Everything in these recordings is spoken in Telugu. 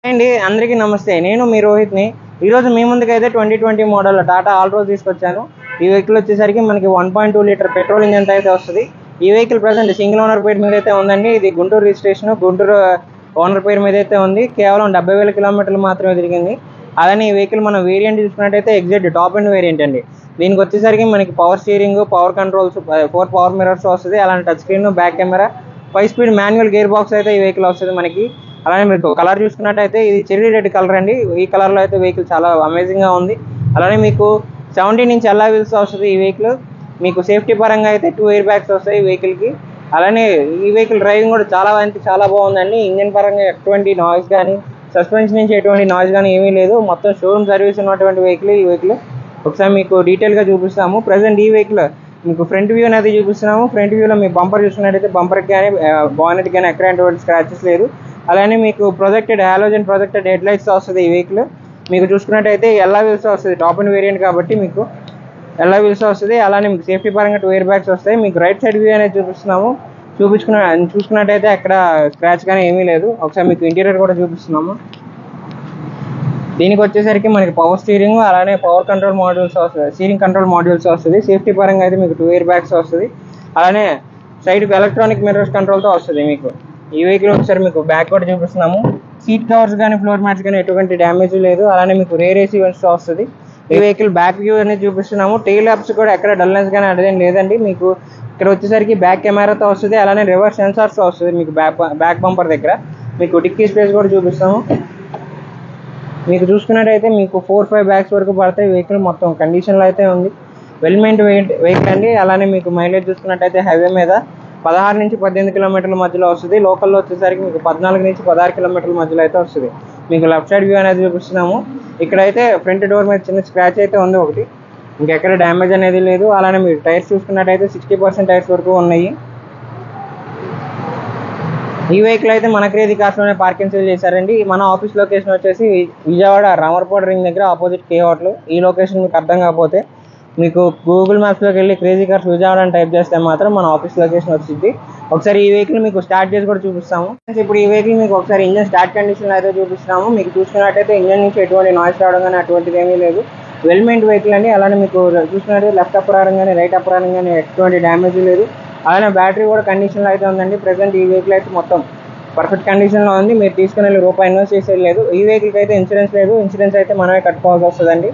అండి అందరికీ నమస్తే. నేను మీ రోహిత్ని. ఈరోజు మీ ముందుకైతే 2020 మోడల్ టాటా ఆల్ట్రోజ్ తీసుకొచ్చాను. ఈ వెహికల్ వచ్చేసరికి మనకి 1.2 లీటర్ పెట్రోల్ ఇంజన్ అయితే వస్తుంది. ఈ వెహికల్ ప్రజెంట్ సింగిల్ ఓనర్ పేరు మీద అయితే ఉందండి. ఇది గుంటూరు రిజిస్ట్రేషన్, గుంటూరు ఓనర్ పేరు మీద అయితే ఉంది. కేవలం 70,000 కిలోమీటర్లు మాత్రమే తిరిగింది. అలానే ఈ వెహికల్ మనం వేరియంట్ చూసుకున్నట్టయితే ఎగ్జాక్ట్ టాప్ అండ్ వేరియంట్ అండి. దీనికి వచ్చేసరికి మనకి power steering, power controls, 4 power mirrors వస్తుంది. అలానే touch screen, back camera, 5 speed manual gear box అయితే ఈ వెహికల్ వస్తుంది మనకి. అలానే మీకు కలర్ చూసుకున్నట్టయితే ఇది చెర్రీ రెడ్ కలర్ అండి. ఈ కలర్లో అయితే వెహికల్ చాలా అమేజింగ్గా ఉంది. అలానే మీకు 17 ఇంచ్ అలా వీల్స్ వస్తుంది ఈ వెహికల్. మీకు సేఫ్టీ పరంగా అయితే 2 ఎయిర్ బ్యాగ్స్ వస్తాయి ఈ వెహికల్కి. అలానే ఈ వెహికల్ డ్రైవింగ్ కూడా చాలా బాగుందండి. ఇంజన్ పరంగా ఎటువంటి నాయిస్ కానీ, సస్పెన్షన్ నుంచి ఎటువంటి నాయిస్ కానీ ఏమీ లేదు. మొత్తం షోరూమ్ సర్వీస్ ఉన్నటువంటి వెహికల్ ఈ వెహికల్. ఒకసారి మీకు డీటెయిల్గా చూపిస్తాము. ప్రజెంట్ ఈ వెహికల్ మీకు ఫ్రంట్ వ్యూ అనేది చూపిస్తున్నాము. ఫ్రంట్ వ్యూలో మీ బంపర్ చూసుకున్నట్టయితే బంపర్కి కానీ బానెట్ కానీ ఎక్కడ ఎటువంటి స్క్రాచెస్ లేదు. అలానే మీకు projected halogen projected head lights వస్తుంది ఈ వెహికల్. మీకు చూసుకున్నట్టయితే ఎల్లా వీల్స్ వస్తుంది. టాప్ అండ్ వేరియంట్ కాబట్టి మీకు ఎల్లా వీల్స్ వస్తుంది. అలానే మీకు సేఫ్టీ పరంగా 2 ఎయిర్ బ్యాగ్స్ వస్తాయి. మీకు రైట్ సైడ్ వ్యూ అనేది చూసుకున్నట్టయితే అక్కడ స్క్రాచ్ కానీ ఏమీ లేదు. ఒకసారి మీకు ఇంటీరియర్ కూడా చూపిస్తున్నాము. దీనికి వచ్చేసరికి మనకి పవర్ స్టీరింగ్, అలానే పవర్ కంట్రోల్ మాడ్యూల్స్ వస్తుంది, స్టీరింగ్ కంట్రోల్ మాడ్యూల్స్ వస్తుంది. సేఫ్టీ పరంగా అయితే మీకు 2 ఎయిర్ బ్యాగ్స్ వస్తుంది. అలానే సైడ్కి ఎలక్ట్రానిక్ మిర్రర్స్ కంట్రోల్తో వస్తుంది మీకు. ఈ వెహికల్ ఒకసారి మీకు బ్యాక్ కూడా చూపిస్తున్నాము. సీట్ కవర్స్ కానీ ఫ్లోర్ మ్యాట్స్ కానీ ఎటువంటి డ్యామేజ్ లేదు. అలానే మీకు రేర్ ఏసీ వెంట్స్ వస్తుంది. ఈ వెహికల్ బ్యాక్ వ్యూ అనేది చూపిస్తున్నాము. టెయిల్ ల్యాప్స్ కూడా ఎక్కడ డల్నెస్ కానీ అదేం లేదండి. మీకు ఇక్కడ వచ్చేసరికి బ్యాక్ కెమెరాతో వస్తుంది. అలానే రివర్స్ సెన్సార్స్ వస్తుంది మీకు బ్యాక్ బంపర్ దగ్గర. మీకు డిక్కీ స్పేస్ కూడా చూపిస్తాము. మీకు చూసుకున్నట్టయితే మీకు 4-5 బ్యాగ్స్ వరకు పడతాయి. వెహికల్ మొత్తం కండిషన్లో అయితే ఉంది. వెల్ మెయింటైన్ వెహికల్ అండి. అలానే మీకు మైలేజ్ చూసుకున్నట్టయితే హైవే మీద 16 నుంచి 18 కిలోమీటర్ల మధ్యలో వస్తుంది. లోకల్లో వచ్చేసరికి మీకు 14 నుంచి 16 కిలోమీటర్ల మధ్యలో అయితే వస్తుంది. మీకు లెఫ్ట్ సైడ్ వ్యూ అనేది చూపిస్తున్నాము. ఇక్కడైతే ఫ్రంట్ డోర్ మీద చిన్న స్క్రాచ్ అయితే ఉంది ఒకటి, ఇంకెక్కడ డ్యామేజ్ అనేది లేదు. అలానే మీరు టైర్స్ చూసుకున్నట్టయితే 60% టైర్స్ వరకు ఉన్నాయి. ఈ వెహికల్ అయితే మన క్రేజీ కార్స్లోనే పార్కింగ్ సేల్ చేశారండి. మన ఆఫీస్ లొకేషన్ వచ్చేసి విజయవాడ రామర్పాడు రింగ్ దగ్గర ఆపోజిట్ కే హోటల్. ఈ లొకేషన్ మీకు అర్థం కాకపోతే మీకు గూగుల్ మ్యాప్స్లోకి వెళ్ళి క్రేజీ కార్స్ విజయవాడ అని టైప్ చేస్తే మాత్రం మన ఆఫీస్ లొకేషన్ వచ్చింది. ఒకసారి ఈ వెహికల్ మీకు స్టార్ట్ చేసి కూడా చూపిస్తాము. ఇప్పుడు ఈ వెహికల్ మీకు ఒకసారి ఇంజన్ స్టార్ట్ కండిషన్లో అయితే చూపిస్తున్నాము. మీకు చూసుకున్నట్టయితే ఇంజన్ నుంచి ఎటువంటి నాయిస్ రావడం కానీ అటువంటిది ఏమీ లేదు. వెల్ మెయింట్ వెహికల్ అండి. అలానే మీకు చూసుకున్నట్టయితే లెఫ్ట్ అప్పరారం కానీ రైట్ అప్పరారం కానీ ఎటువంటి డ్యామేజ్ లేదు. అలానే బ్యాటరీ కూడా కండిషన్లో అయితే ఉందండి. ప్రజెంట్ ఈ వెహికల్ అయితే మొత్తం పర్ఫెక్ట్ కండిషన్లో ఉంది. మీరు తీసుకుని వెళ్ళి రూపాయి ఇన్వెస్ట్ చేసేది లేదు. ఈ వెహికల్కి అయితే ఇన్సూరెన్స్ లేదు. ఇన్సూరెన్స్ అయితే మనమే కట్టుకోవాల్సి వస్తుందండి.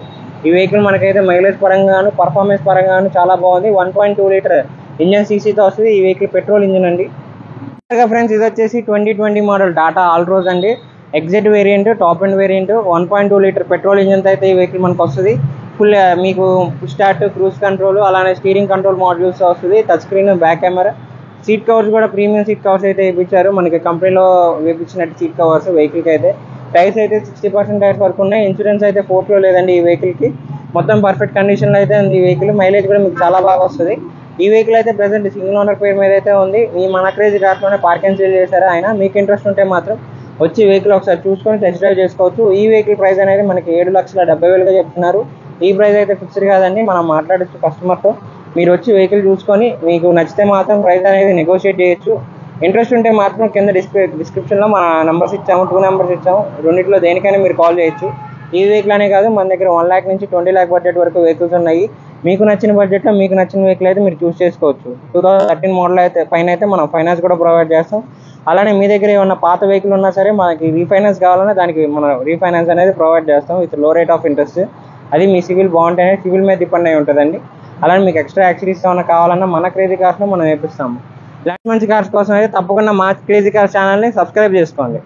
ఈ వెహికల్ మనకైతే మైలేజ్ పరంగాను పర్ఫార్మెన్స్ పరంగాను చాలా బాగుంది. 1.2 లీటర్ ఇంజన్ సీసీతో వస్తుంది. ఈ వెహికల్ పెట్రోల్ ఇంజన్ అండి. ఫ్రెండ్స్ ఇది వచ్చేసి 2020 మోడల్ టాటా ఆల్ట్రోజ్ అండి. Exact variant, top end variant, 1.2 litre petrol ఇంజన్తో అయితే ఈ వెహికల్ మనకు వస్తుంది. ఫుల్ మీకు స్టార్ట్, క్రూజ్ కంట్రోల్, అలానే స్టీరింగ్ కంట్రోల్ మాడ్యూల్స్ వస్తుంది. Touch screen, back camera, seat covers కూడా ప్రీమియం సీట్ కవర్స్ అయితే వేయించారు. మనకి కంపెనీలో వేయించినట్టు సీట్ కవర్స్ వెహికల్కి అయితే. టైర్స్ అయితే 60% టైర్స్ వరకు ఉన్నాయి. ఇన్సూరెన్స్ అయితే 4 లేదండి ఈ వెహికల్కి. మొత్తం పర్ఫెక్ట్ కండిషన్లో అయితే ఉంది ఈ వెహికల్. మైలేజ్ కూడా మీకు చాలా బాగా వస్తుంది. ఈ వెహికల్ అయితే ప్రజెంట్ సింగిల్ ఓనర్ పేరు మీద అయితే ఉంది. ఈ మన క్రేజీ కార్స్లోనే పార్కింగ్ సేల్ చేశారు ఆయన. మీకు ఇంట్రెస్ట్ ఉంటే మాత్రం వచ్చి వెహికల్ ఒకసారి చూసుకొని టెస్ట్ డ్రైవ్ చేసుకోవచ్చు. ఈ వెహికల్ ప్రైస్ అనేది మనకి 7,70,000గా చెప్తున్నారు. ఈ ప్రైస్ అయితే ఫిక్స్డ్ కాదండి, మనం మాట్లాడచ్చు కస్టమర్తో. మీరు వచ్చి వెహికల్ చూసుకొని మీకు నచ్చితే మాత్రం ప్రైస్ అనేది నెగోషియేట్ చేయొచ్చు. ఇంట్రెస్ట్ ఉంటే మాత్రం కింద డిస్క్రిప్షన్లో మన నెంబర్స్ ఇచ్చాము, 2 నెంబర్స్ ఇచ్చాము. రెండింటిలో దేనికైనా మీరు కాల్ చేయొచ్చు. ఈ వెహికల్ అనే కాదు, మన దగ్గర 1 lakh నుంచి 20 lakh బడ్జెట్ వరకు వెహికల్స్ ఉన్నాయి. మీకు నచ్చిన బడ్జెట్లో మీకు నచ్చిన వెహికల్ అయితే మీరు చూస్ చేసుకోవచ్చు. 2013 మోడల్ అయితే పైన అయితే మనం ఫైనాన్స్ కూడా ప్రొవైడ్ చేస్తాం. అలానే మీ దగ్గర ఏమన్నా పాత వెహికల్ ఉన్నా సరే మనకి రీఫైనాన్స్ కావాలన్నా దానికి మనం రీఫైనాన్స్ అనేది ప్రొవైడ్ చేస్తాం విత్ లో రేట్ ఆఫ్ ఇంట్రెస్ట్. అది మీ సివిల్ బాగుంటేనే, సివిల్ మీద డిపెండ్ అయి ఉంటుందండి. అలానే మీకు ఎక్స్ట్రా యాక్సరీస్ ఏమైనా కావాలన్నా మన క్రేజీ కార్స్లో మనం వేపిస్తాము. ఇలాంటి మంచి కార్స్ కోసం అయితే తప్పకుండా మా క్రేజీ కార్స్ ఛానల్ని సబ్స్క్రైబ్ చేసుకోండి.